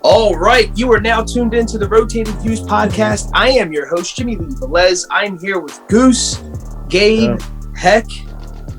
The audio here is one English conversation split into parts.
All right, you are now tuned into the Rotating Views podcast. I am your host, Jimmylee Velez. I'm here with Goose, Gabe, Heck,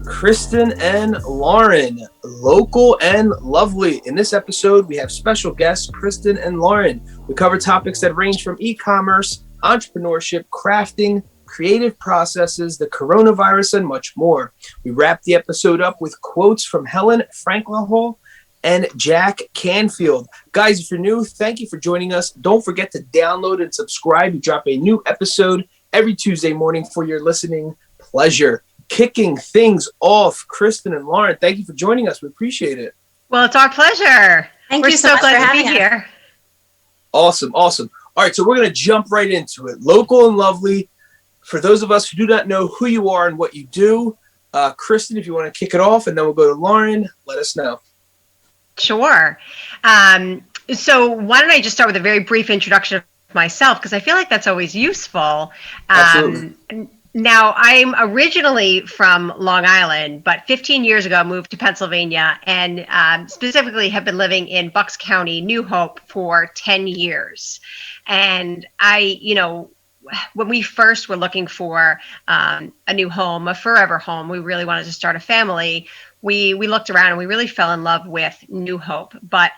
Christen, and Lauren, local and lovely. In this episode, we have special guests, Christen and Lauren. We cover topics that range from e-commerce, entrepreneurship, crafting, creative processes, the coronavirus, and much more. We wrap the episode up with quotes from Helen Frankenthaler and Jack Canfield. Guys, if you're new, thank you for joining us. Don't forget to download and subscribe. We drop a new episode every Tuesday morning for your listening pleasure. Kicking things off, Christen and Lauren, thank you for joining us. We appreciate it. Well, it's our pleasure. We're so glad to be here. Awesome. All right, so we're going to jump right into it. Local and lovely. For those of us who do not know who you are and what you do, Christen, if you want to kick it off, and then we'll go to Lauren, let us know. Sure. So why don't I just start with a very brief introduction of myself, because I feel like that's always useful. Absolutely. Now, I'm originally from Long Island, but 15 years ago moved to Pennsylvania and specifically have been living in Bucks County, New Hope, for 10 years. And when we first were looking for a new home, a forever home, we really wanted to start a family. We looked around and we really fell in love with New Hope. But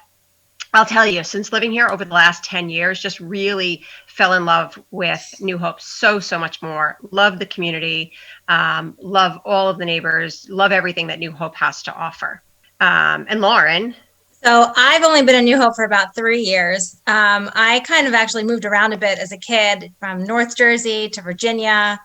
I'll tell you, since living here over the last 10 years, just really fell in love with New Hope so much more. Love the community, love all of the neighbors, love everything that New Hope has to offer. And Lauren? So I've only been in New Hope for about 3 years. I kind of actually moved around a bit as a kid, from North Jersey to Virginia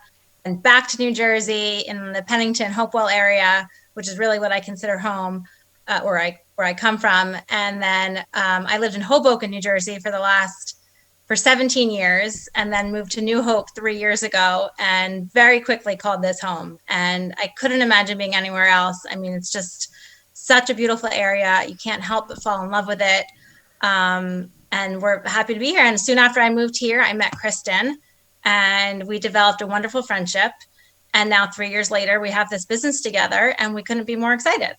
and back to New Jersey in the Pennington, Hopewell area, which is really what I consider home, where I come from. And then I lived in Hoboken, New Jersey for 17 years, and then moved to New Hope 3 years ago, and very quickly called this home. And I couldn't imagine being anywhere else. I mean, it's just such a beautiful area. You can't help but fall in love with it. And we're happy to be here. And soon after I moved here, I met Christen, and we developed a wonderful friendship. And now 3 years later, we have this business together, and we couldn't be more excited.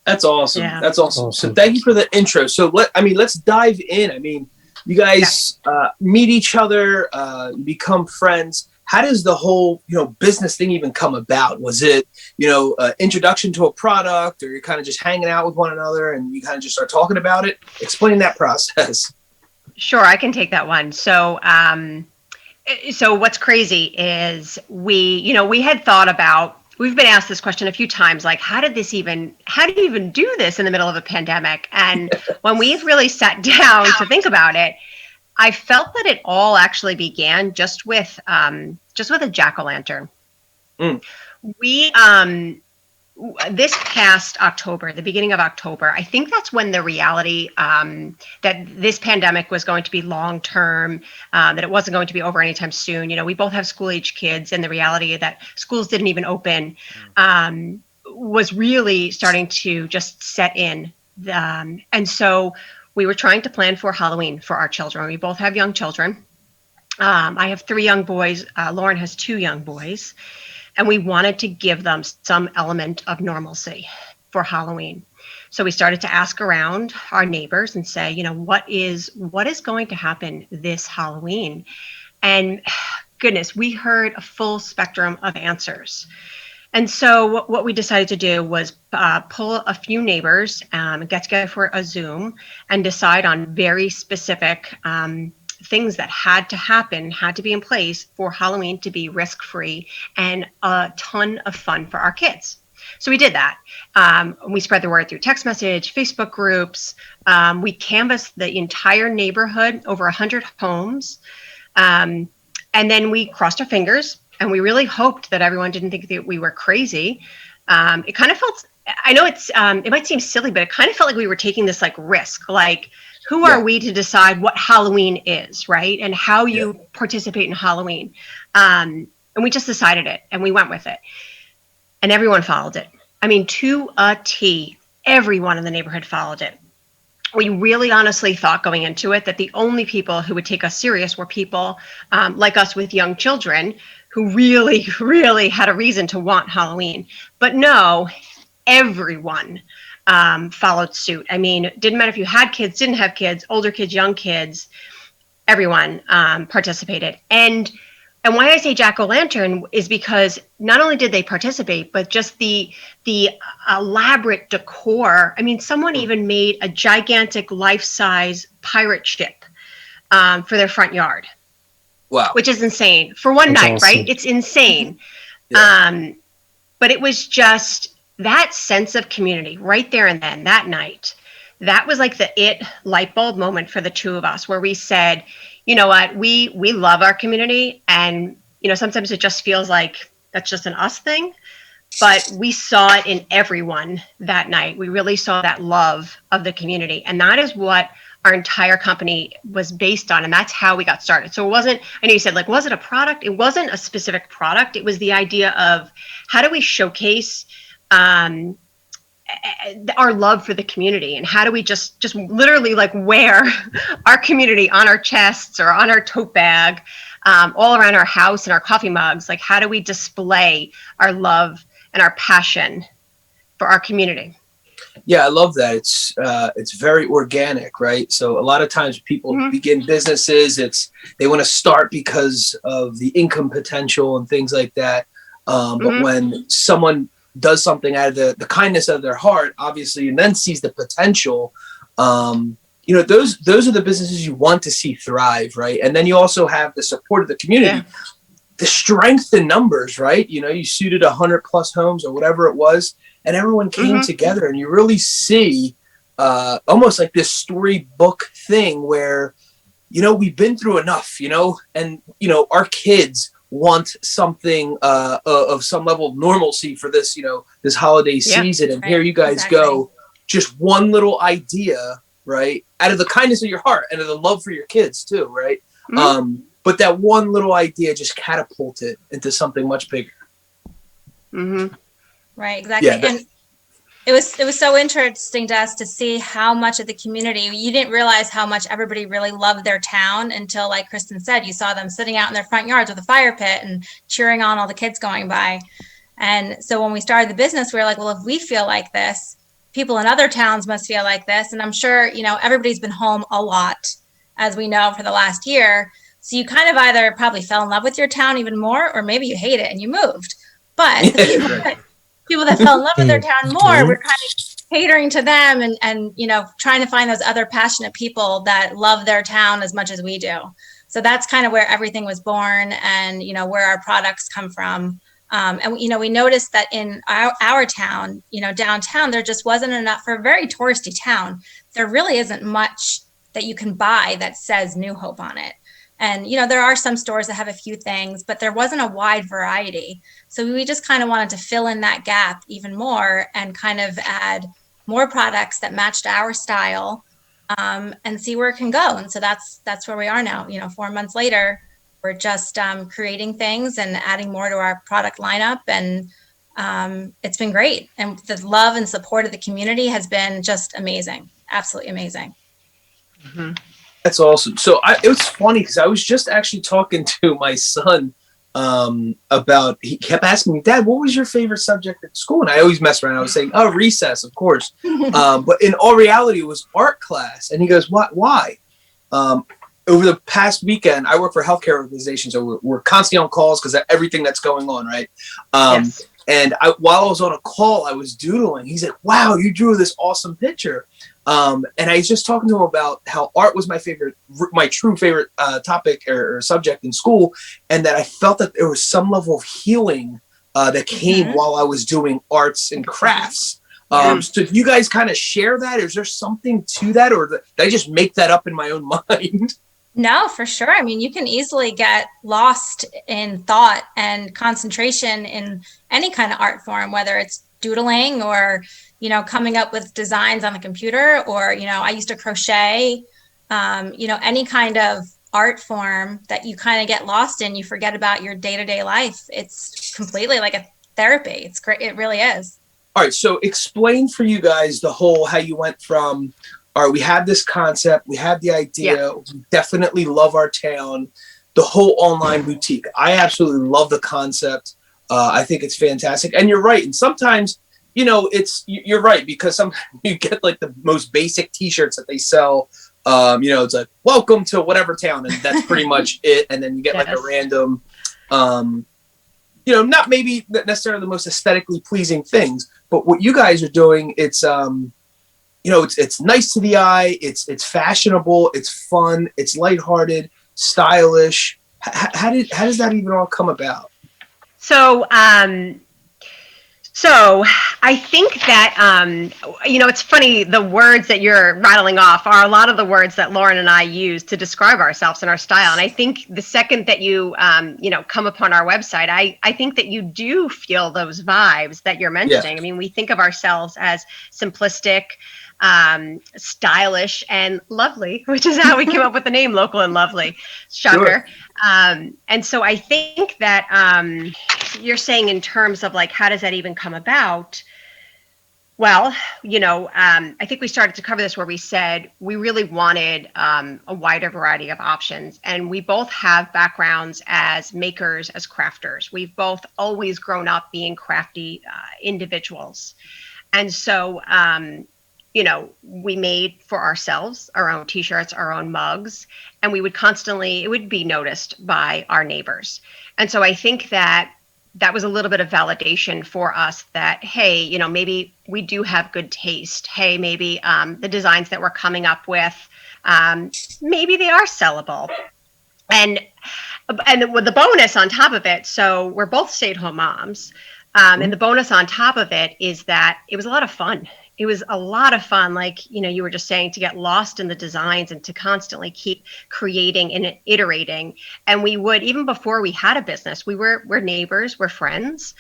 That's awesome. Yeah. That's awesome. So thank you for the intro. So let's dive in. I mean, you guys meet each other, become friends. How does the whole, business thing even come about? Was it, introduction to a product, or you're kind of just hanging out with one another and you kind of just start talking about it? Explain that process. Sure, I can take that one. So what's crazy is we had thought about, we've been asked this question a few times, like, how do you even do this in the middle of a pandemic? And when we've really sat down to think about it, I felt that it all actually began just with a jack-o'-lantern. We, this past October, the beginning of October, I think that's when the reality that this pandemic was going to be long-term, that it wasn't going to be over anytime soon. We both have school-age kids, and the reality that schools didn't even open was really starting to just set in. And so we were trying to plan for Halloween for our children. We both have young children. I have 3 young boys. Lauren has 2 young boys. And we wanted to give them some element of normalcy for Halloween. So we started to ask around our neighbors and say, what is going to happen this Halloween? And goodness, we heard a full spectrum of answers. And so what we decided to do was pull a few neighbors, get together for a Zoom, and decide on very specific things that had to be in place for Halloween to be risk-free and a ton of fun for our kids. So we did that. We spread the word through text message, Facebook groups. We canvassed the entire neighborhood, over 100 homes. And then we crossed our fingers, and we really hoped that everyone didn't think that we were crazy. It kind of felt, I know it might seem silly, but it kind of felt like we were taking this risk, who are we to decide what Halloween is, right? And how you participate in Halloween. And we just decided it, and we went with it. And everyone followed it. I mean, to a T, everyone in the neighborhood followed it. We really honestly thought going into it that the only people who would take us serious were people like us with young children who really, really had a reason to want Halloween. But no, everyone followed suit. I mean, it didn't matter if you had kids, didn't have kids, older kids, young kids, everyone participated. And why I say jack-o'-lantern is because not only did they participate, but just the elaborate decor. I mean, someone even made a gigantic life-size pirate ship for their front yard. Wow. Which is insane for one night, awesome. Right? It's insane. Yeah. But it was just that sense of community right there and then that night. That was like the light bulb moment for the two of us, where we said, you know what, we love our community, and sometimes it just feels like that's just an us thing, but we saw it in everyone that night. We really saw that love of the community, and that is what our entire company was based on, and that's how we got started. So it wasn't, I know you said, like, was it a product? It wasn't a specific product. It was the idea of how do we showcase our love for the community, and how do we just literally like wear our community on our chests or on our tote bag, all around our house and our coffee mugs. Like, how do we display our love and our passion for our community? Yeah, I love that. It's very organic, right? So a lot of times people begin businesses, they want to start because of the income potential and things like that. But when someone does something out of the kindness of their heart, obviously, and then sees the potential, those are the businesses you want to see thrive, right? And then you also have the support of the community, the strength in numbers, right? You suited 100+ homes or whatever it was, and everyone came together, and you really see almost like this storybook thing where, we've been through enough, and, our kids want something of some level of normalcy for this, this holiday season. And here you guys go, just one little idea, right? Out of the kindness of your heart and of the love for your kids too, right? But that one little idea just catapulted into something much bigger. Right, exactly. Yeah, and it was so interesting to us to see how much of the community, you didn't realize how much everybody really loved their town until, like Christen said, you saw them sitting out in their front yards with a fire pit and cheering on all the kids going by. And so when we started the business, we were like, well, if we feel like this, people in other towns must feel like this. And I'm sure, everybody's been home a lot, as we know, for the last year. So you kind of either probably fell in love with your town even more, or maybe you hate it and you moved. But people that fell in love with their town more, we're kind of catering to them and trying to find those other passionate people that love their town as much as we do. So that's kind of where everything was born, and where our products come from. And we noticed that in our town, downtown, there just wasn't enough for a very touristy town. There really isn't much that you can buy that says New Hope on it. And, there are some stores that have a few things, but there wasn't a wide variety. So we just kind of wanted to fill in that gap even more and kind of add more products that matched our style, and see where it can go. And so that's where we are now. 4 months later, we're just creating things and adding more to our product lineup. And it's been great. And the love and support of the community has been just amazing. Absolutely amazing. That's awesome. So it was funny because I was just actually talking to my son about, he kept asking me, Dad, what was your favorite subject at school? And I always mess around. I was saying, oh, recess, of course. But in all reality, it was art class. And he goes, what? Why? Over the past weekend, I work for a healthcare organization, so we're constantly on calls because of everything that's going on, right? Yes. And while I was on a call, I was doodling. He's like, wow, you drew this awesome picture. And I was just talking to him about how art was my true favorite topic or subject in school, and that I felt that there was some level of healing that came while I was doing arts and crafts. So do you guys kind of share that? Is there something to that, or did I just make that up in my own mind? No, for sure. I mean, you can easily get lost in thought and concentration in any kind of art form, whether it's doodling or, coming up with designs on the computer, or, I used to crochet, any kind of art form that you kind of get lost in, you forget about your day-to-day life. It's completely like a therapy. It's great. It really is. All right. So explain for you guys how you went from, all right, we have this concept, we have the idea, we definitely love our town, the whole online boutique. I absolutely love the concept. I think it's fantastic. And you're right. And sometimes, you're right, because sometimes you get like the most basic t-shirts that they sell. It's like, welcome to whatever town, and that's pretty much it. And then you get like a random, not maybe necessarily the most aesthetically pleasing things, but what you guys are doing, it's nice to the eye. It's fashionable. It's fun. It's lighthearted, stylish. How does that even all come about? So I think that, it's funny, the words that you're rattling off are a lot of the words that Lauren and I use to describe ourselves and our style. And I think the second that you, come upon our website, I think that you do feel those vibes that you're mentioning. Yeah. I mean, we think of ourselves as simplistic, stylish and lovely, which is how we came up with the name Local and Lovely. Shocker. Sure. And so I think that you're saying in terms of like, how does that even come about? Well, I think we started to cover this where we said we really wanted a wider variety of options. And we both have backgrounds as makers, as crafters. We've both always grown up being crafty individuals. And so, we made for ourselves our own t-shirts, our own mugs, and we would it would be noticed by our neighbors. And so I think that was a little bit of validation for us that, hey, maybe we do have good taste. Hey, maybe the designs that we're coming up with, maybe they are sellable. And with the bonus on top of it, so we're both stay-at-home moms. And the bonus on top of it is that it was a lot of fun. It was a lot of fun, like, you were just saying, to get lost in the designs and to constantly keep creating and iterating. And we would, even before we had a business, we're neighbors, we're friends.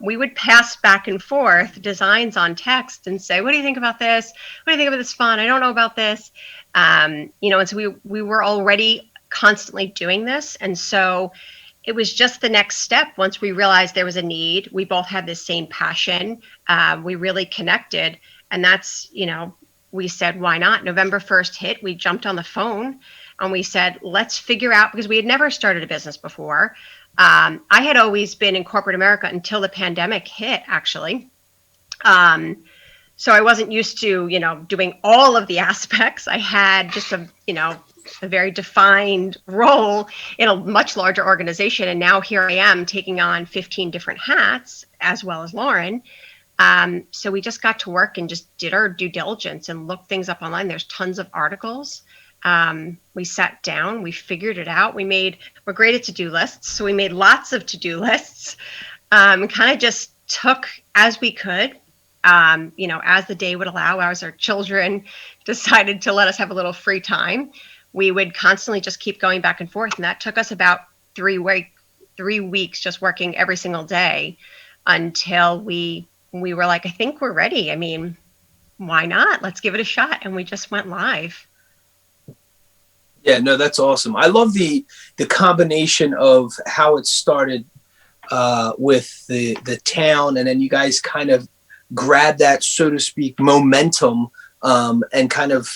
We would pass back and forth designs on text and say, what do you think about this? What do you think about this font? I don't know about this. And so we were already constantly doing this. And so it was just the next step. Once we realized there was a need, we both had the same passion. We really connected. And that's, we said, why not? November 1st hit, we jumped on the phone and we said, let's figure out, because we had never started a business before. I had always been in corporate America until the pandemic hit, actually. So I wasn't used to, doing all of the aspects. I had just a very defined role in a much larger organization. And now here I am taking on 15 different hats, as well as Lauren. So we just got to work and just did our due diligence and looked things up online. There's tons of articles. We sat down, we figured it out. We're great at to-do lists. So we made lots of to-do lists, and kind of just took as we could, as the day would allow, as our children decided to let us have a little free time. We would constantly just keep going back and forth. And that took us about 3 weeks just working every single day until we were like, I think we're ready. I mean, why not? Let's give it a shot. And we just went live. Yeah, no, that's awesome. I love the combination of how it started with the town, and then you guys kind of grabbed that, so to speak, momentum, and kind of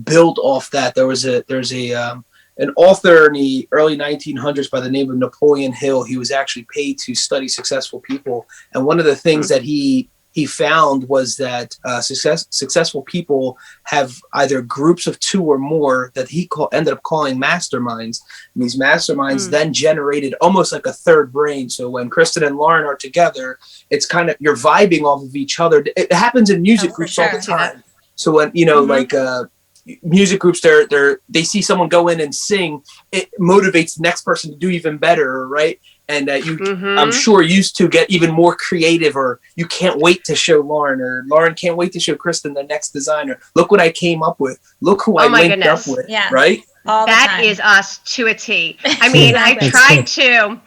build off that. There's an author in the early 1900s by the name of Napoleon Hill. He was actually paid to study successful people, and one of the things that he found was that successful people have either groups of 2 or more that he ended up calling masterminds. And these masterminds then generated almost like a third brain. So when Christen and Lauren are together, it's kind of, you're vibing off of each other. It happens in music groups all the time. So when, like music groups, they see someone go in and sing, it motivates the next person to do even better, right? And I'm sure used to get even more creative, or you can't wait to show Lauren, or Lauren can't wait to show Christen the next designer. Look what I came up with. Look who I linked up with. Yeah. Right? That is us to a T. I mean, I tried to,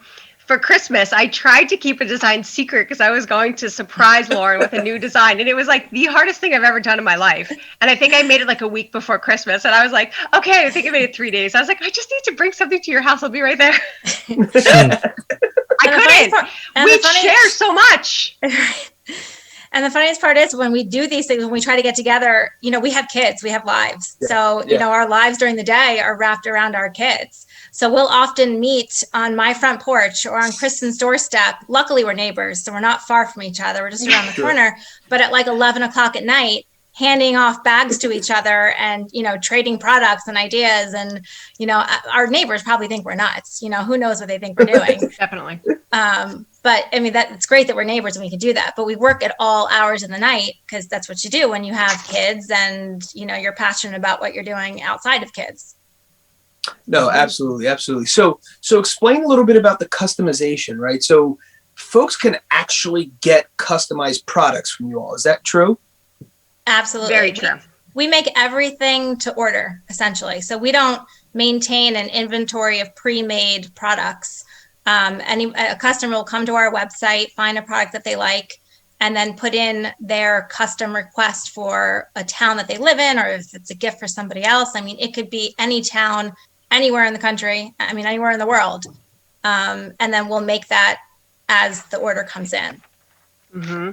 for Christmas, I tried to keep a design secret because I was going to surprise Lauren with a new design. And it was like the hardest thing I've ever done in my life. And I think I made it like a week before Christmas. And I was like, okay, I think I made it 3 days. I was like, I just need to bring something to your house. I'll be right there. I couldn't. We share so much. And the funniest part is when we do these things, when we try to get together, we have kids, we have lives. Yeah. So, our lives during the day are wrapped around our kids. So we'll often meet on my front porch or on Kristen's doorstep. Luckily, we're neighbors, so we're not far from each other. We're just around the corner. But at like 11 o'clock at night, handing off bags to each other and, trading products and ideas. And, our neighbors probably think we're nuts. Who knows what they think we're doing. Definitely. But I mean, it's great that we're neighbors and we can do that. But we work at all hours of the night because that's what you do when you have kids and, you're passionate about what you're doing outside of kids. No, absolutely. Absolutely. So explain a little bit about the customization, right? So folks can actually get customized products from you all. Is that true? Absolutely. Very true. We make everything to order, essentially. So we don't maintain an inventory of pre-made products. A customer will come to our website, find a product that they like, and then put in their custom request for a town that they live in, or if it's a gift for somebody else. I mean, it could be any town, anywhere in the country, anywhere in the world. And then we'll make that as the order comes in. Mm-hmm.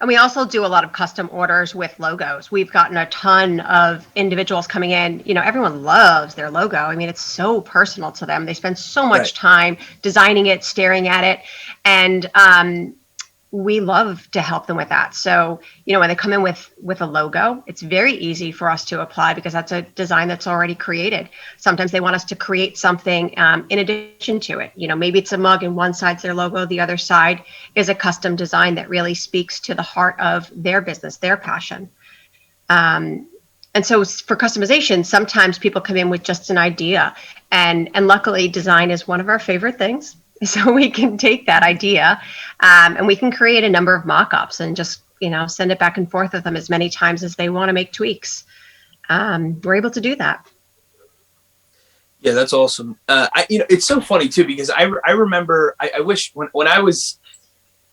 And we also do a lot of custom orders with logos. We've gotten a ton of individuals coming in. Everyone loves their logo. I mean, it's so personal to them. They spend so much time designing it, staring at it. And we love to help them with that. So, when they come in with a logo, it's very easy for us to apply because that's a design that's already created. Sometimes they want us to create something in addition to it. Maybe it's a mug and one side's their logo, the other side is a custom design that really speaks to the heart of their business, their passion. And so for customization, sometimes people come in with just an idea, and luckily design is one of our favorite things. So we can take that idea and we can create a number of mock-ups and just, send it back and forth with them as many times as they want to make tweaks. We're able to do that. Yeah, that's awesome. It's so funny too, because I remember, I wish when I was,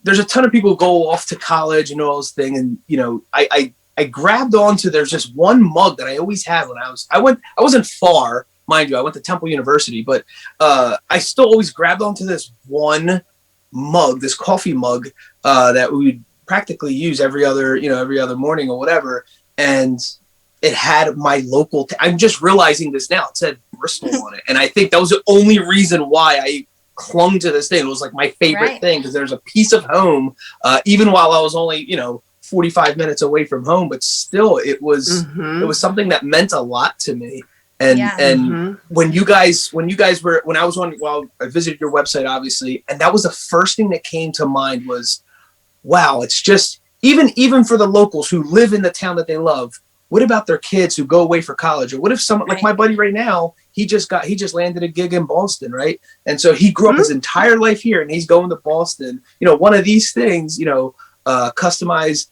there's a ton of people go off to college and all this thing. And, I grabbed onto, there's just one mug that I always had when I wasn't far. Mind you, I went to Temple University, but I still always grabbed onto this one mug, this coffee mug that we would practically use every other morning or whatever. And it had my local, I'm just realizing this now, it said Bristol on it. And I think that was the only reason why I clung to this thing. It was like my favorite thing because there's a piece of home, even while I was only, 45 minutes away from home, but still it was something that meant a lot to me. And when I visited your website, obviously, and that was the first thing that came to mind was, wow, it's just, even for the locals who live in the town that they love, what about their kids who go away for college? Or what if someone like my buddy right now, he just landed a gig in Boston, right? And so he grew up his entire life here and he's going to Boston. One of these things, customized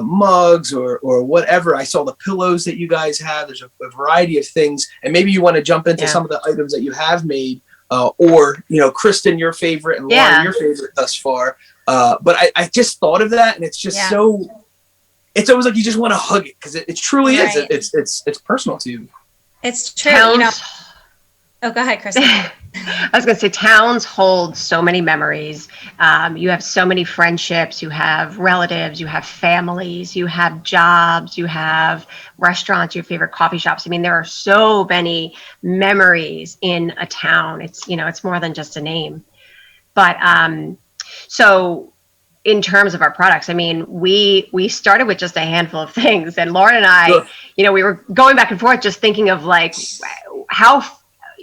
mugs or whatever. I saw the pillows that you guys have. There's a variety of things, and maybe you want to jump into some of the items that you have made, or Kristen, your favorite, and Lauren, your favorite thus far. But I just thought of that, and it's just so. It's always like you just want to hug it because it truly is. It's personal to you. It's true. Oh, go ahead, Kristen. I was going to say, towns hold so many memories. You have so many friendships. You have relatives. You have families. You have jobs. You have restaurants. Your favorite coffee shops. I mean, there are so many memories in a town. It's more than just a name. But so in terms of our products, I mean, we started with just a handful of things, and Lauren and I, we were going back and forth, just thinking of like how.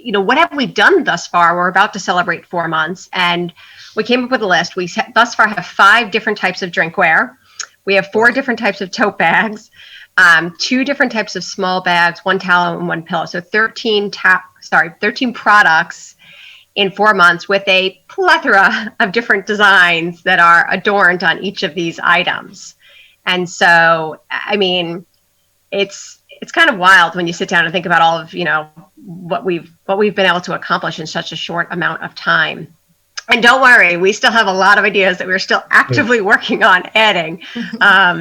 What have we done thus far? We're about to celebrate 4 months, and we came up with a list. We thus far have 5 different types of drinkware. We have 4 different types of tote bags, 2 different types of small bags, 1 towel and 1 pillow. So 13 products in 4 months with a plethora of different designs that are adorned on each of these items. And so, I mean, it's kind of wild when you sit down and think about all of, what we've been able to accomplish in such a short amount of time. And don't worry, we still have a lot of ideas that we're still actively working on adding.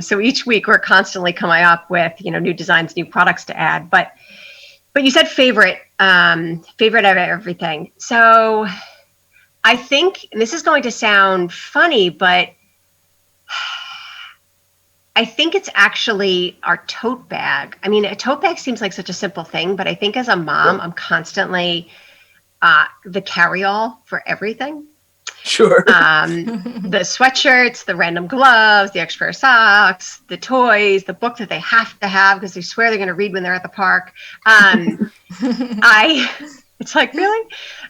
So each week we're constantly coming up with, new designs, new products to add. But you said favorite of everything. So I think, and this is going to sound funny, but I think it's actually our tote bag. I mean, a tote bag seems like such a simple thing, but I think as a mom, I'm constantly the carry-all for everything. Sure. The sweatshirts, the random gloves, the extra socks, the toys, the book that they have to have because they swear they're going to read when they're at the park. It's like, really?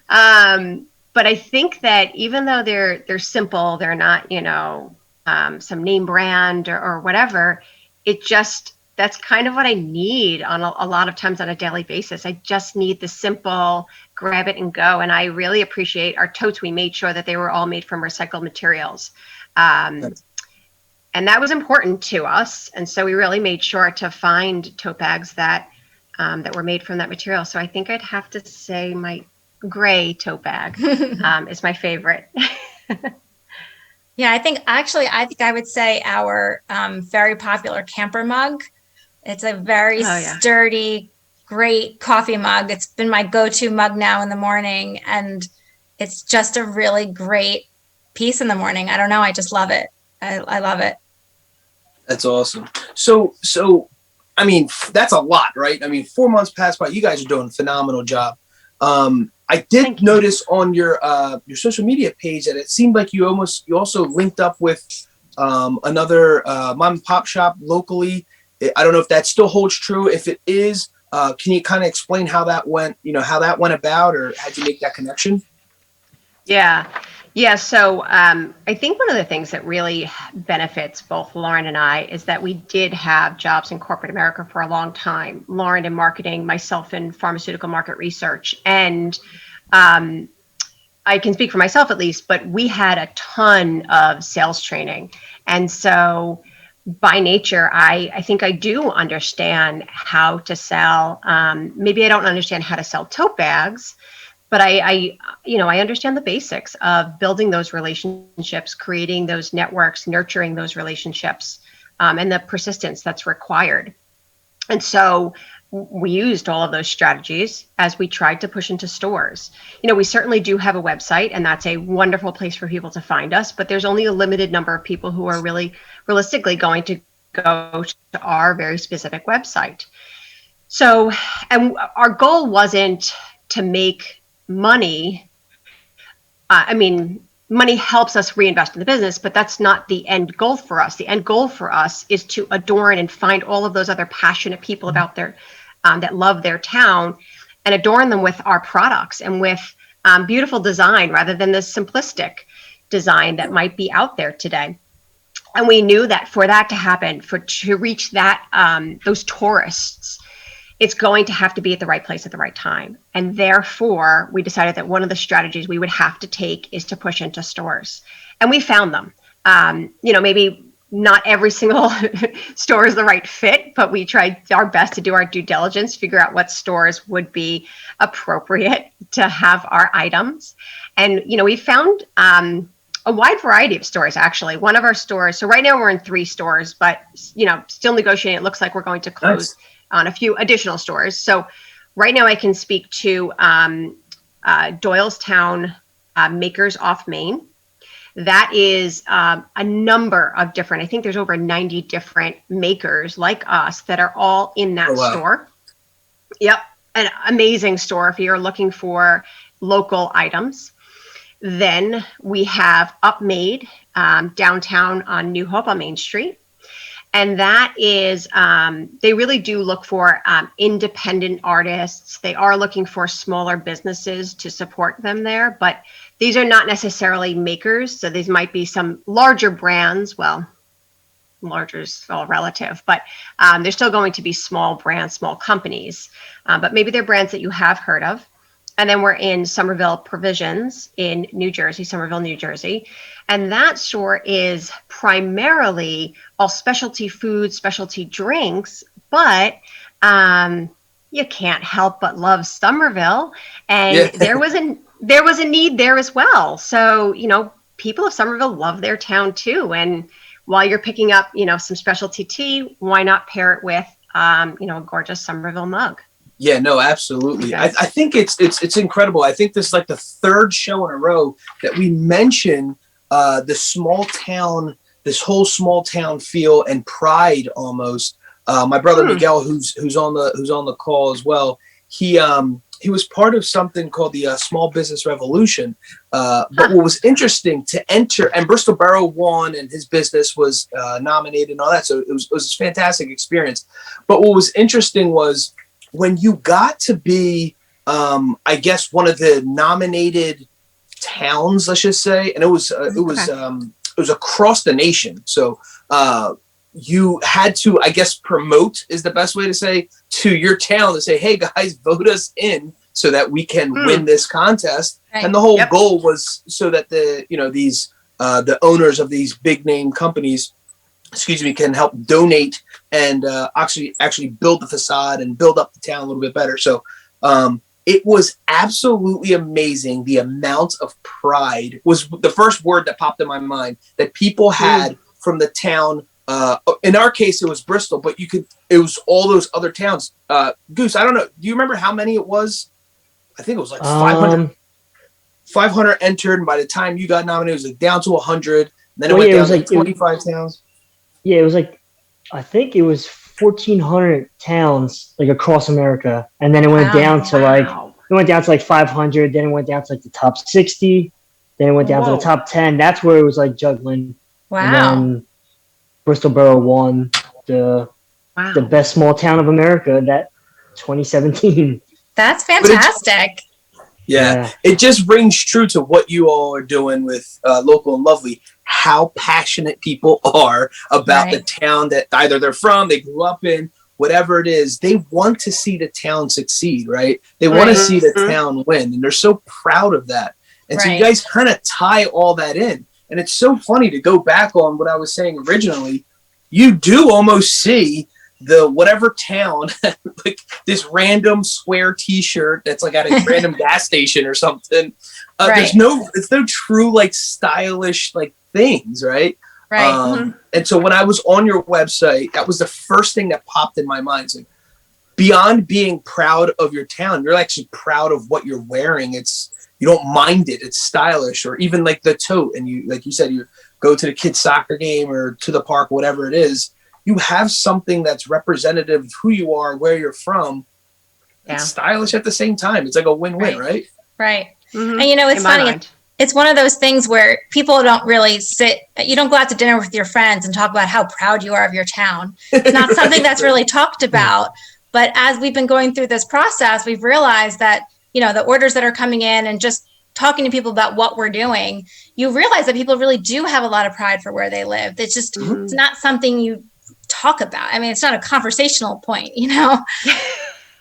But I think that even though they're simple, they're not, some name brand or whatever, that's kind of what I need on a lot of times on a daily basis. I just need the simple grab it and go. And I really appreciate our totes. We made sure that they were all made from recycled materials. And that was important to us. And so we really made sure to find tote bags that were made from that material. So I think I'd have to say my gray tote bag is my favorite. Yeah, I think I would say our very popular camper mug. It's a very sturdy, great coffee mug. It's been my go-to mug now in the morning, and it's just a really great piece in the morning. I don't know. I just love it. I love it. That's awesome. So, I mean, that's a lot, right? I mean, 4 months passed by. You guys are doing a phenomenal job. I did notice on your social media page that it seemed like you also linked up with another mom and pop shop locally. I don't know if that still holds true. If it is, can you kind of explain how that went? How that went about, or how'd you make that connection? Yeah. So I think one of the things that really benefits both Lauren and I is that we did have jobs in corporate America for a long time. Lauren in marketing, myself in pharmaceutical market research. And I can speak for myself at least, but we had a ton of sales training. And so by nature, I think I do understand how to sell. Maybe I don't understand how to sell tote bags, but I understand the basics of building those relationships, creating those networks, nurturing those relationships, and the persistence that's required. And so we used all of those strategies as we tried to push into stores. We certainly do have a website, and that's a wonderful place for people to find us, but there's only a limited number of people who are really realistically going to go to our very specific website. So, and our goal wasn't to make money. Money helps us reinvest in the business, but that's not the end goal for us. The end goal for us is to adorn and find all of those other passionate people about that love their town, and adorn them with our products and with beautiful design rather than the simplistic design that might be out there today. And we knew that for that to happen, to reach that those tourists, it's going to have to be at the right place at the right time. And therefore, we decided that one of the strategies we would have to take is to push into stores. And we found them. Maybe not every single store is the right fit, but we tried our best to do our due diligence, figure out what stores would be appropriate to have our items. And, we found a wide variety of stores, actually. One of our stores, so right now we're in 3 stores, but, still negotiating. It looks like we're going to close on a few additional stores. So right now I can speak to Doylestown Makers off Main. That is a number of different, I think there's over 90 different makers like us that are all in that store. Yep. An amazing store if you're looking for local items. Then we have Upmade downtown on New Hope on Main Street. And that is, they really do look for independent artists. They are looking for smaller businesses to support them there, but these are not necessarily makers. So these might be some larger brands. Well, larger is all relative, but they're still going to be small brands, small companies, but maybe they're brands that you have heard of. And then we're in Somerville Provisions in New Jersey, Somerville, New Jersey. And that store is primarily all specialty foods, specialty drinks, but you can't help but love Somerville. And there was a need there as well. So, people of Somerville love their town too. And while you're picking up, some specialty tea, why not pair it with, a gorgeous Somerville mug? Yeah, no, absolutely. I think it's incredible. I think this is like the 3rd show in a row that we mention the small town this whole small town feel and pride almost. My brother Miguel, who's on the call as well, he was part of something called the Small Business Revolution. But what was interesting to enter, and Bristol Borough won, and his business was nominated and all that. So it was a fantastic experience. But what was interesting was when you got to be, I guess, one of the nominated towns, let's just say, and it was across the nation. So you had to, I guess, promote is the best way to say, to your town to say, hey guys, vote us in so that we can win this contest. Right. And the whole goal was so that the owners of these big name companies, can help donate and actually build the facade and build up the town a little bit better. So it was absolutely amazing. The amount of pride was the first word that popped in my mind that people had from the town. In our case, it was Bristol, but it was all those other towns. Goose, I don't know. Do you remember how many it was? I think it was like 500. 500 entered, and by the time you got nominated, it was like down to 100. Then it went down to 25 towns. Yeah, it was like, I think it was 1,400 towns like across America, and then it went down to like 500. Then it went down to like the top 60. Then it went down to the top 10. That's where it was like juggling. Wow. And then Bristol Borough won the best small town of America that 2017. That's fantastic. Yeah, it just rings true to what you all are doing with Local and Lovely, how passionate people are about the town that either they're from, they grew up in, whatever it is. They want to see the town succeed, right? They want to see the town win, and they're so proud of that. And so you guys kind of tie all that in. And it's so funny to go back on what I was saying originally. You do almost see the whatever town, like this random square T-shirt that's like at a random gas station or something. It's no true like stylish like things, right? Right. And so when I was on your website, that was the first thing that popped in my mind. It's like, beyond being proud of your town, you're actually proud of what you're wearing. You don't mind it. It's stylish. Or even like the tote, and you, like you said, you go to the kids' soccer game or to the park, whatever it is. You have something that's representative of who you are, where you're from. It's stylish at the same time. It's like a win-win, right? Right. And it's funny. It's one of those things where people don't really you don't go out to dinner with your friends and talk about how proud you are of your town. It's not something that's really talked about. But as we've been going through this process, we've realized that, the orders that are coming in and just talking to people about what we're doing, you realize that people really do have a lot of pride for where they live. It's just, it's not something you talk about. I mean, it's not a conversational point,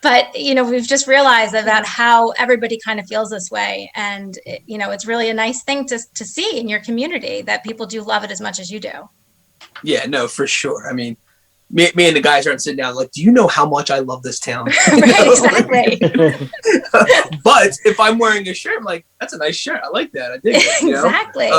but, we've just realized about how everybody kind of feels this way. And, it's really a nice thing to see in your community that people do love it as much as you do. Yeah, no, for sure. I mean, me and the guys aren't sitting down like, do you know how much I love this town? Exactly. But if I'm wearing a shirt, I'm like, that's a nice shirt. I like that. I dig it. Exactly.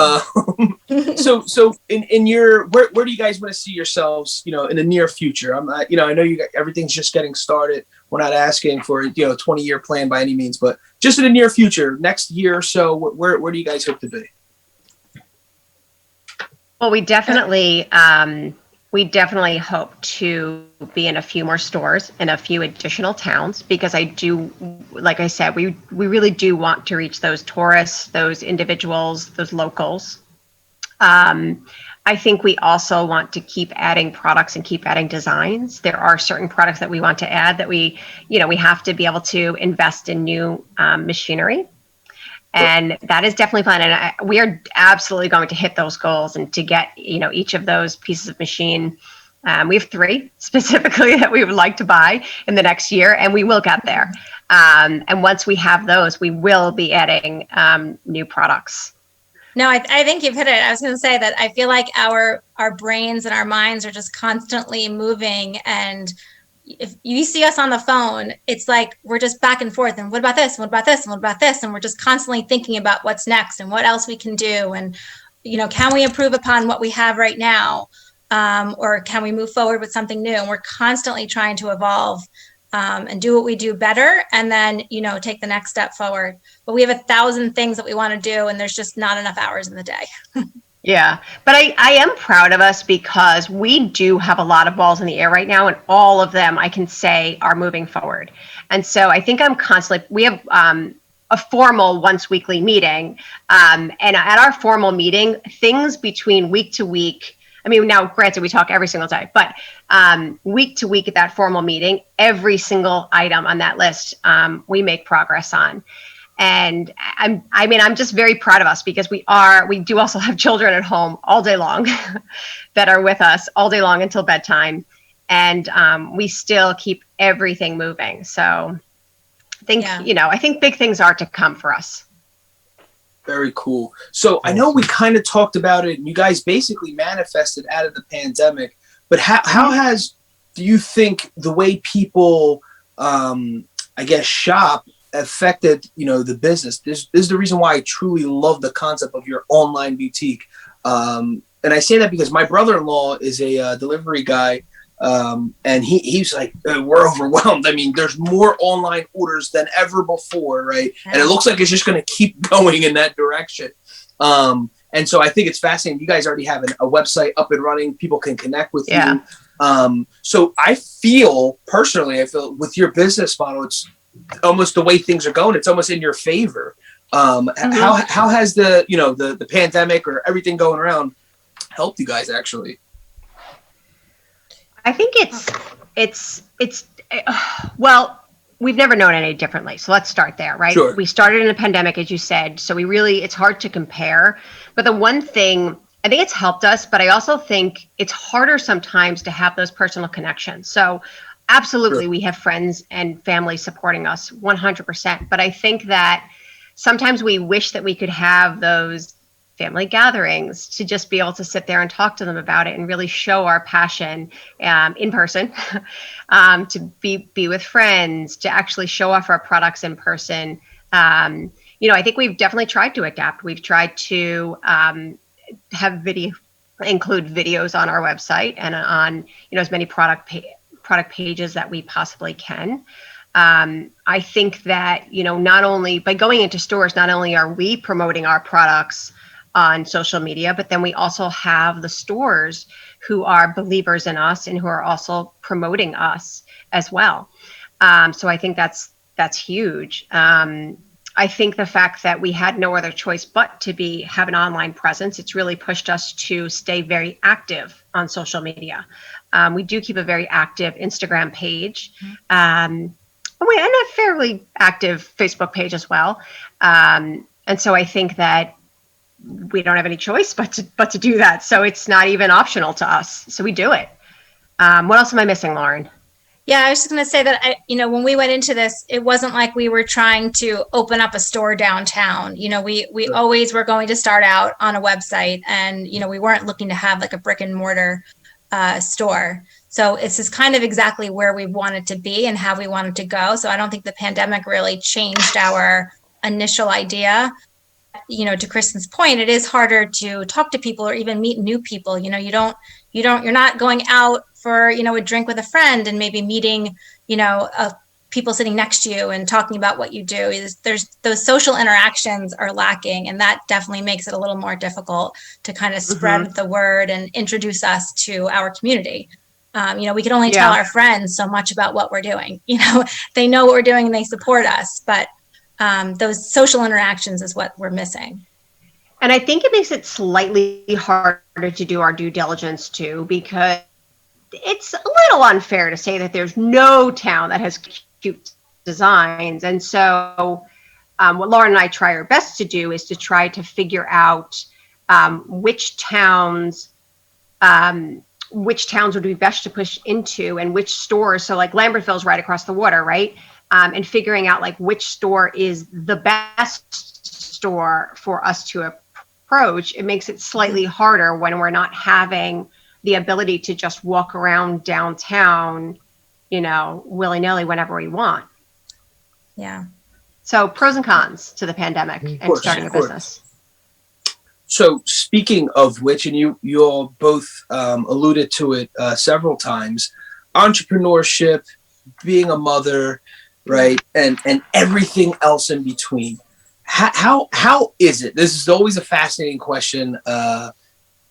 So in your, where do you guys want to see yourselves, in the near future? I'm not, I know everything's just getting started. We're not asking for, 20-year plan by any means, but just in the near future, next year or so, where do you guys hope to be? Well, we definitely hope to be in a few more stores in a few additional towns, because like I said, we really do want to reach those tourists, those individuals, those locals. I think we also want to keep adding products and keep adding designs. There are certain products that we want to add that we have to be able to invest in new machinery. And that is definitely planned. And we are absolutely going to hit those goals and to get, each of those pieces of machine. We have 3 specifically that we would like to buy in the next year, and we will get there. And once we have those, we will be adding new products. No, I think you've hit it. I was going to say that I feel like our brains and our minds are just constantly moving, and if you see us on the phone, it's like we're just back and forth. And what about this? What about this? And what about this? And we're just constantly thinking about what's next and what else we can do. And, can we improve upon what we have right now? Or can we move forward with something new? And we're constantly trying to evolve and do what we do better. And then, take the next step forward. But we have 1,000 things that we want to do, and there's just not enough hours in the day. Yeah, but I am proud of us because we do have a lot of balls in the air right now, and all of them I can say are moving forward. And so I think I'm constantly, we have a formal once weekly meeting. And at our formal meeting, things between week to week, I mean, now granted, we talk every single day, but week to week at that formal meeting, every single item on that list, we make progress on. And I'm just very proud of us because we do also have children at home all day long that are with us all day long until bedtime. And we still keep everything moving. So I think big things are to come for us. Very cool. So I know we kind of talked about it and you guys basically manifested out of the pandemic, but how do you think the way people, shop affected the business? This is the reason why I truly love the concept of your online boutique, and I say that because my brother-in-law is a delivery guy, and he's like, we're overwhelmed. I mean, there's more online orders than ever before, right? And it looks like it's just going to keep going in that direction, and so I think it's fascinating. You guys already have a website up and running. People can connect with you. So I feel with your business model, it's almost the way things are going, it's almost in your favor. How has the pandemic or everything going around helped you guys actually? I think well, we've never known any differently. So let's start there, right? Sure. We started in a pandemic, as you said. So it's hard to compare. But the one thing, I think it's helped us, but I also think it's harder sometimes to have those personal connections. So absolutely, sure, we have friends and family supporting us 100%. But I think that sometimes we wish that we could have those family gatherings to just be able to sit there and talk to them about it and really show our passion in person, to be with friends, to actually show off our products in person. I think we've definitely tried to adapt. We've tried to include videos on our website and on as many product pages that we possibly can. I think that, not only by going into stores, not only are we promoting our products on social media, but then we also have the stores who are believers in us and who are also promoting us as well. So I think that's huge. I think the fact that we had no other choice but to have an online presence, it's really pushed us to stay very active on social media. We do keep a very active Instagram page, and a fairly active Facebook page as well. And so I think that we don't have any choice but to do that. So it's not even optional to us. So we do it. What else am I missing, Lauren? Yeah, I was just going to say that, when we went into this, it wasn't like we were trying to open up a store downtown. We always were going to start out on a website, and, we weren't looking to have like a brick and mortar store. So it's just kind of exactly where we wanted to be and how we wanted to go. So I don't think the pandemic really changed our initial idea. To Kristen's point, it is harder to talk to people or even meet new people. You're not going out for, a drink with a friend and maybe meeting, people sitting next to you and talking about what you do. There's those social interactions are lacking, and that definitely makes it a little more difficult to kind of spread the word and introduce us to our community. We can only tell our friends so much about what we're doing. They know what we're doing and they support us, but those social interactions is what we're missing. And I think it makes it slightly harder to do our due diligence too, because it's a little unfair to say that there's no town that has cute designs. And so what Lauren and I try our best to do is to try to figure out which towns would be best to push into and which stores. So like Lambertville's right across the water, right? And figuring out like which store is the best store for us to approach. It makes it slightly harder when we're not having the ability to just walk around downtown, willy-nilly whenever we want. Yeah. So pros and cons to the pandemic and starting a business. So speaking of which, and you all both alluded to it several times, entrepreneurship, being a mother, right, and everything else in between. How is it? This is always a fascinating question,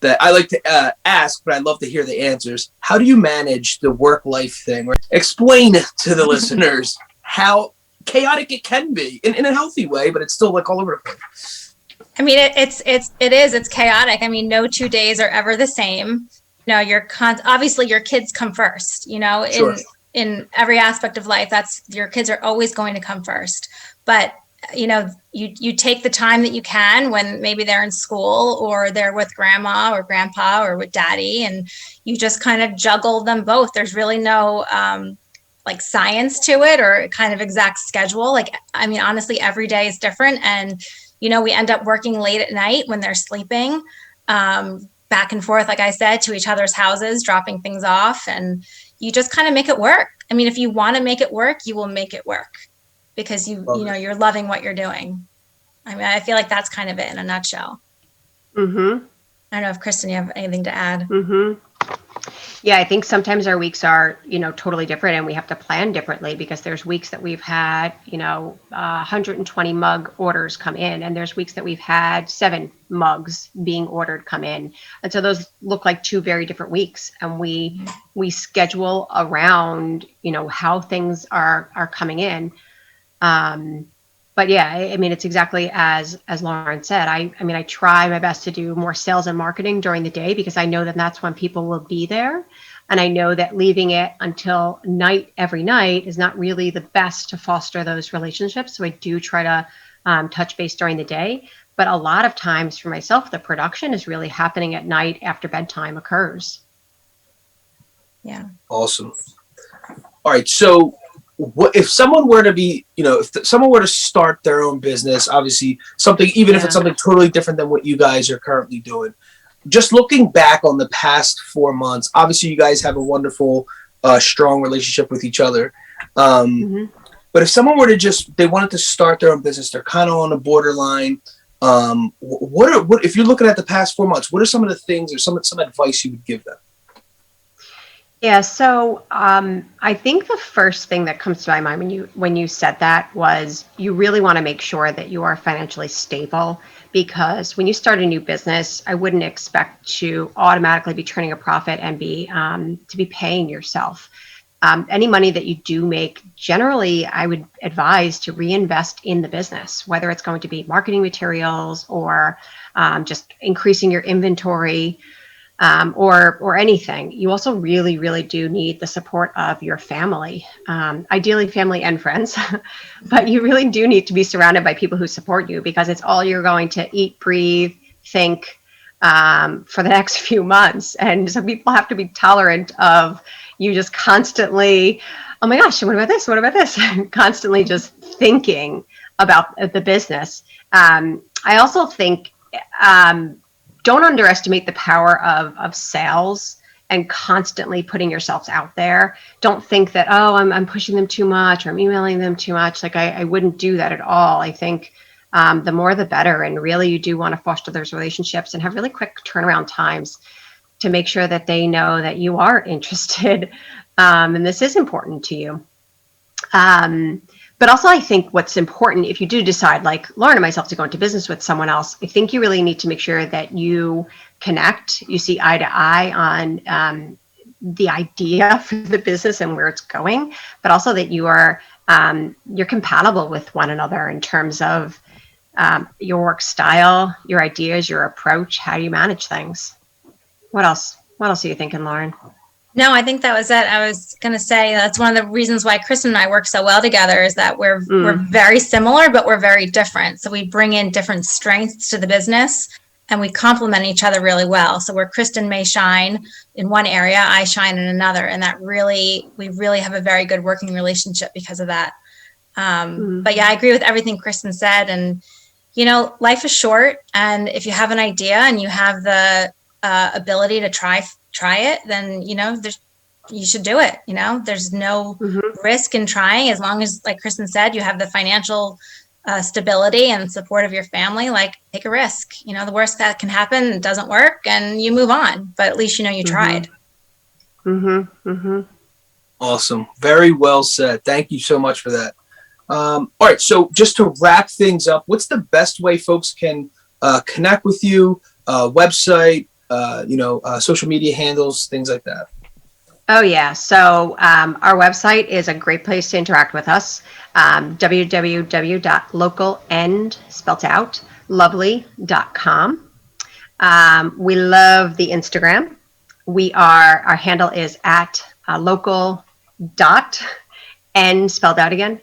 that I like to ask, but I love to hear the answers. How do you manage the work-life thing? Explain to the listeners how chaotic it can be in a healthy way, but it's still like all over the place. I mean, it's chaotic. I mean, no 2 days are ever the same. You know, obviously your kids come first, you know, Sure. in every aspect of life, your kids are always going to come first. But, you know, you take the time that you can when maybe they're in school or they're with grandma or grandpa or with daddy, and you just kind of juggle them both. There's really no like science to it or kind of exact schedule. Like, I mean, honestly, every day is different. And, you know, we end up working late at night when they're sleeping, back and forth, like I said, to each other's houses, dropping things off, and you just kind of make it work. I mean, if you want to make it work, you will make it work because you know, you're loving what you're doing. I mean, I feel like that's kind of it in a nutshell. Mm-hmm. I don't know if Christen, you have anything to add? Mm-hmm. Yeah, I think sometimes our weeks are, you know, totally different, and we have to plan differently because there's weeks that we've had, you know, 120 mug orders come in, and there's weeks that we've had 7 mugs being ordered come in. And so those look like 2 very different weeks, and we schedule around, you know, how things are coming in. But yeah, I mean, it's exactly as Lauren said. I mean, I try my best to do more sales and marketing during the day because I know that that's when people will be there. And I know that leaving it until night every night is not really the best to foster those relationships. So I do try to touch base during the day. But a lot of times for myself, the production is really happening at night after bedtime occurs. Yeah. Awesome. All right. So what if someone were to be, you know, if someone were to start their own business, obviously something, even if it's something totally different than what you guys are currently doing, just looking back on the past 4 months, obviously you guys have a wonderful, strong relationship with each other. But if someone were to they wanted to start their own business, they're kind of on the borderline. What if you're looking at the past 4 months, what are some of the things or some advice you would give them? Yeah, so I think the first thing that comes to my mind when you said that was you really want to make sure that you are financially stable, because when you start a new business, I wouldn't expect to automatically be turning a profit and to be paying yourself. Any money that you do make, generally, I would advise to reinvest in the business, whether it's going to be marketing materials or just increasing your inventory. Or anything. You also really, really do need the support of your family, ideally family and friends, but you really do need to be surrounded by people who support you, because it's all you're going to eat, breathe, think for the next few months. And so people have to be tolerant of you just constantly, oh my gosh, what about this? What about this? Constantly just thinking about the business. I also think, don't underestimate the power of sales and constantly putting yourselves out there. Don't think that, oh, I'm pushing them too much or I'm emailing them too much. Like I wouldn't do that at all. I think the more the better. And really, you do want to foster those relationships and have really quick turnaround times to make sure that they know that you are interested and this is important to you. But also, I think what's important, if you do decide, like Lauren and myself, to go into business with someone else, I think you really need to make sure that you connect, you see eye to eye on the idea for the business and where it's going, but also that you are you're compatible with one another in terms of your work style, your ideas, your approach, how you manage things. What else? What else are you thinking, Lauren? No, I think that was it. I was going to say that's one of the reasons why Christen and I work so well together is that we're very similar, but we're very different. So we bring in different strengths to the business and we complement each other really well. So where Christen may shine in one area, I shine in another. And that we really have a very good working relationship because of that. But yeah, I agree with everything Christen said. And, you know, life is short. And if you have an idea and you have the ability to try it, then, you know, you should do it. You know, there's no risk in trying, as long as, like Christen said, you have the financial stability and support of your family. Like, take a risk. You know, the worst that can happen, it doesn't work and you move on, but at least, you know, you tried. Awesome. Very well said. Thank you so much for that. All right. So just to wrap things up, what's the best way folks can connect with you? Website, social media handles, things like that? Oh, yeah. So our website is a great place to interact with us. www.localandlovely.com. We love the Instagram. Our handle is at local.and spelled out again,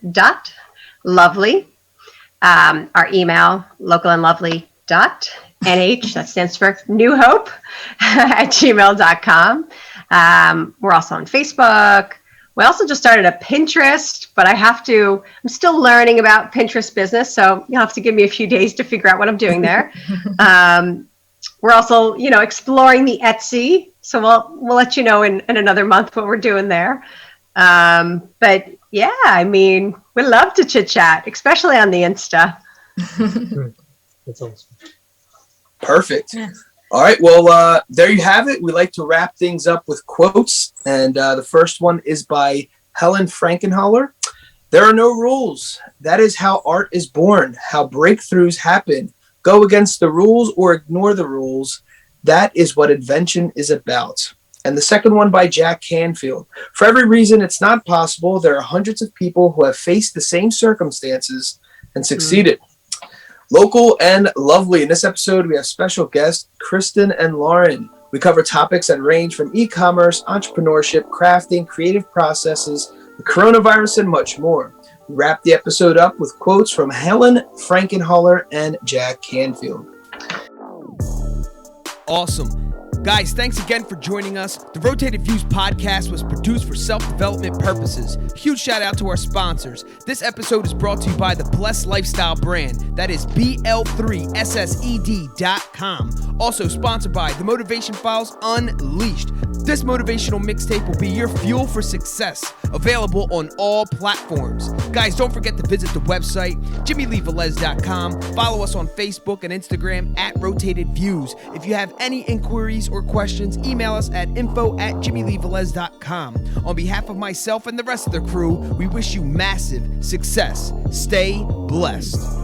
.lovely. Our email, localandlovely.nh, that stands for New Hope, at gmail.com. We're also on Facebook. We also just started a Pinterest, but I'm still learning about Pinterest business, so you'll have to give me a few days to figure out what I'm doing there. We're also, exploring the Etsy, so we'll let you know in another month what we're doing there. But yeah, we love to chit chat, especially on the Insta. That's awesome. Perfect. Yeah. All right. Well, there you have it. We like to wrap things up with quotes. And the first one is by Helen Frankenthaler. There are no rules. That is how art is born, how breakthroughs happen. Go against the rules or ignore the rules. That is what invention is about. And the second one by Jack Canfield. For every reason it's not possible, there are hundreds of people who have faced the same circumstances and succeeded. Local and lovely. In this episode, we have special guest Christen and Lauren. We cover topics that range from e-commerce, entrepreneurship, crafting, creative processes, the coronavirus, and much more. We wrap the episode up with quotes from Helen Frankenthaler and Jack Canfield. Awesome. Guys, thanks again for joining us. The Rotated Views podcast was produced for self-development purposes. Huge shout out to our sponsors. This episode is brought to you by the Blessed Lifestyle brand. That is BL3SSED.com. Also sponsored by The Motivation Files Unleashed. This motivational mixtape will be your fuel for success. Available on all platforms. Guys, don't forget to visit the website, JimmyleeVelez.com. Follow us on Facebook and Instagram at Rotated Views. If you have any inquiries or questions, email us at info@JimmyleeVelez.com. On behalf of myself and the rest of the crew, we wish you massive success. Stay blessed.